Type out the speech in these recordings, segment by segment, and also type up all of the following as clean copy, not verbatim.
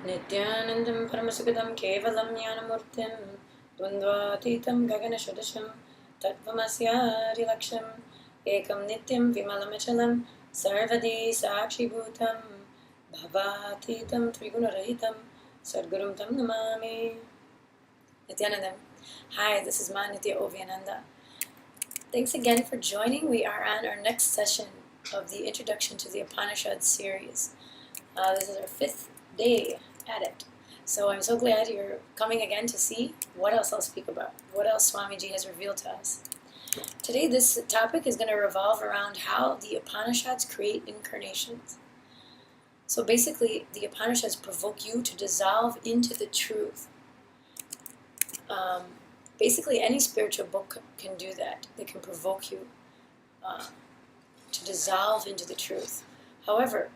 Nithyanandam Paramasukadam Kevalam Jnanamurtim Dvandvatitam Gaganashodasham Tattvamasya Laksham Ekam Nityam Vimalamachalam Sarvadi Sakshibhutam Bhavatitam Trigunaраhitam Sadgurum Tam Namami. Nithyanandam. Hi, this is Nitya Ovyananda. Thanks again for joining. We are on our next session of the Introduction to the Upanishads series. This is our 5th day at it. So I'm so glad you're coming again to see what else I'll speak about, what else Swamiji has revealed to us. Today this topic is going to revolve around how the Upanishads create incarnations. So basically, the Upanishads provoke you to dissolve into the truth. Basically, any spiritual book can do that. They can provoke you to dissolve into the truth. However,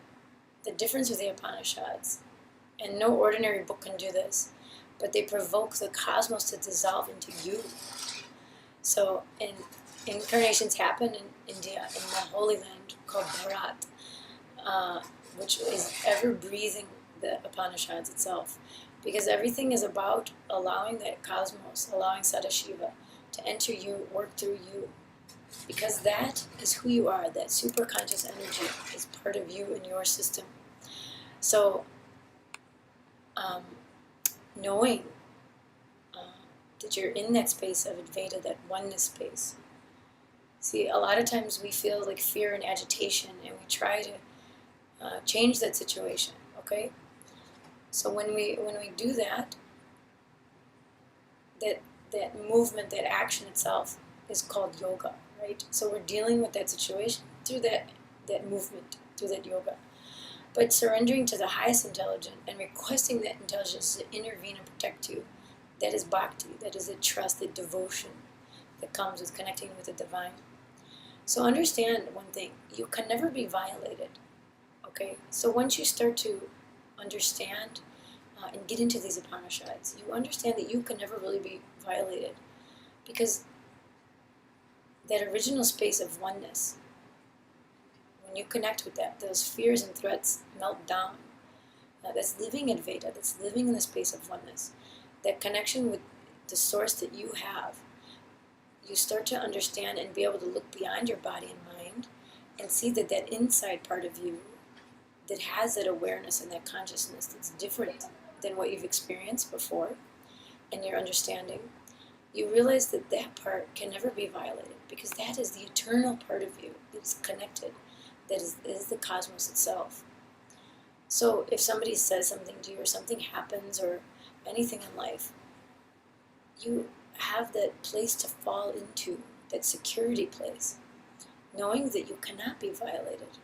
the difference with the Upanishads, and no ordinary book can do this, but they provoke the cosmos to dissolve into you. So, incarnations happen in India, in the Holy Land called Bharat, which is ever breathing the Upanishads itself. Because everything is about allowing that cosmos, allowing Sadashiva to enter you, work through you. Because that is who you are, that superconscious energy is part of you and your system. So, knowing that you're in that space of Advaita, that oneness space. See, a lot of times we feel like fear and agitation, and we try to change that situation, okay? So when we do that movement, that action itself is called yoga, right? So we're dealing with that situation through that movement, through that yoga. But surrendering to the highest intelligence and requesting that intelligence to intervene and protect you, that is bhakti, that is a trust, that devotion that comes with connecting with the divine. So understand one thing, you can never be violated, okay? So once you start to understand and get into these Upanishads, you understand that you can never really be violated, because that original space of oneness, when you connect with that, those fears and threats melt down. That's living Advaita, that's living in the space of oneness. That connection with the source that you have, you start to understand and be able to look beyond your body and mind and see that that inside part of you that has that awareness and that consciousness that's different than what you've experienced before, and your understanding, you realize that that part can never be violated, because that is the eternal part of you that's connected, that is the cosmos itself. So if somebody says something to you, or something happens, or anything in life, you have that place to fall into, that security place, knowing that you cannot be violated,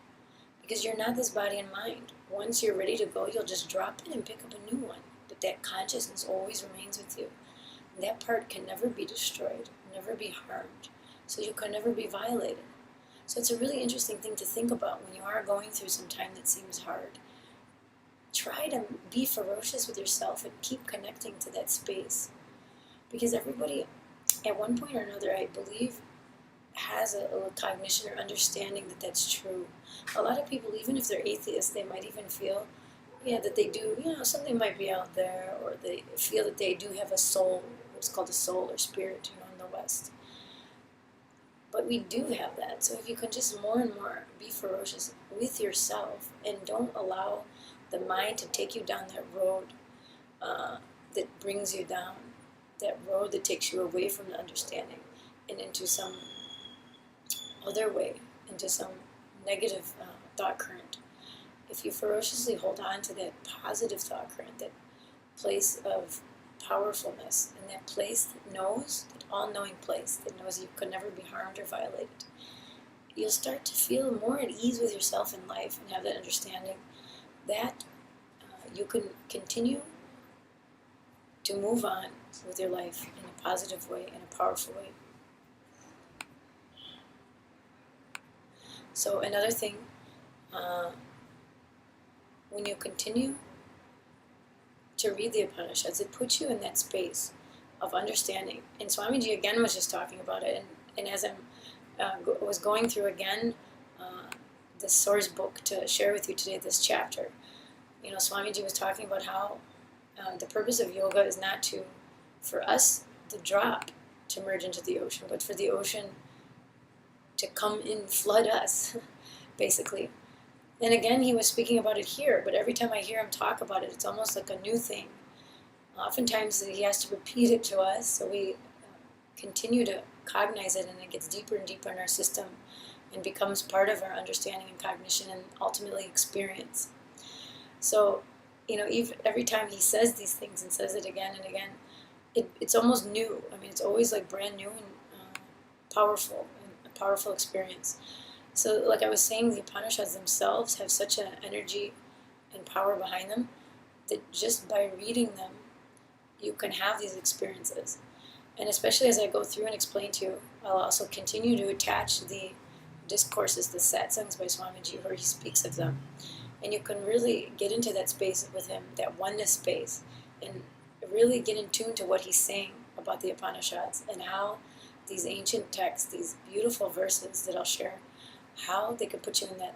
because you're not this body and mind. Once you're ready to go, you'll just drop it and pick up a new one. But that consciousness always remains with you. And that part can never be destroyed, never be harmed. So you can never be violated. So it's a really interesting thing to think about when you are going through some time that seems hard. Try to be ferocious with yourself and keep connecting to that space. Because everybody, at one point or another, I believe, has a cognition or understanding that that's true. A lot of people, even if they're atheists, they might even feel, that they do, something might be out there, or they feel that they do have a soul, what's called a soul or spirit, in the West. But we do have that. So if you can just more and more be ferocious with yourself and don't allow the mind to take you down that road that brings you down, that road that takes you away from the understanding and into some other way, into some negative thought current. If you ferociously hold on to that positive thought current, that place of powerfulness, and that place that knows, that all-knowing place that knows you could never be harmed or violated, you'll start to feel more at ease with yourself in life and have that understanding that you can continue to move on with your life in a positive way, in a powerful way. So another thing, when you continue to read the Upanishads, it puts you in that space of understanding. And Swamiji again was just talking about it, and as I was going through again the source book to share with you today, this chapter, Swamiji was talking about how the purpose of yoga is not for us, the drop, to merge into the ocean, but for the ocean to come in, flood us, basically. And again, he was speaking about it here, but every time I hear him talk about it, it's almost like a new thing. Oftentimes he has to repeat it to us, so we continue to cognize it, and it gets deeper and deeper in our system and becomes part of our understanding and cognition and ultimately experience. So, every time he says these things and says it again and again, it's almost new. I mean, it's always like brand new and powerful, and a powerful experience. So, like I was saying, the Upanishads themselves have such an energy and power behind them that just by reading them, you can have these experiences. And especially as I go through and explain to you, I'll also continue to attach the discourses, the satsangs by Swamiji, where he speaks of them. And you can really get into that space with him, that oneness space, and really get in tune to what he's saying about the Upanishads and how these ancient texts, these beautiful verses that I'll share, how they can put you in that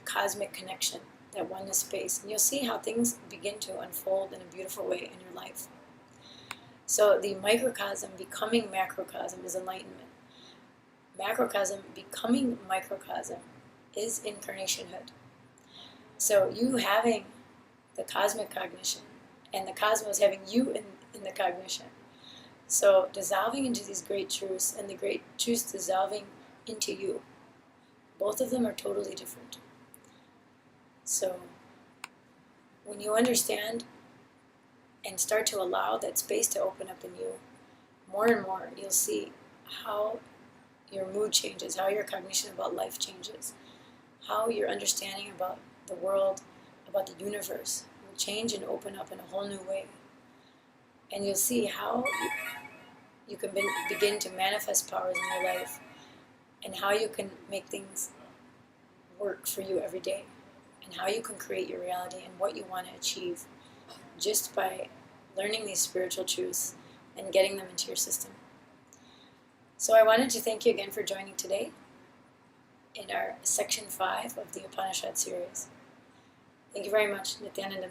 cosmic connection, that oneness space. And you'll see how things begin to unfold in a beautiful way in your life. So the microcosm becoming macrocosm is enlightenment. Macrocosm becoming microcosm is incarnationhood. So you having the cosmic cognition and the cosmos having you in the cognition. So dissolving into these great truths and the great truths dissolving into you. Both of them are totally different. So when you understand and start to allow that space to open up in you, more and more you'll see how your mood changes, how your cognition about life changes, how your understanding about the world, about the universe will change and open up in a whole new way. And you'll see how you can begin to manifest powers in your life, and how you can make things work for you every day, and how you can create your reality and what you want to achieve just by learning these spiritual truths and getting them into your system. So I wanted to thank you again for joining today in our section 5 of the Upanishad series. Thank you very much, Nithyananda.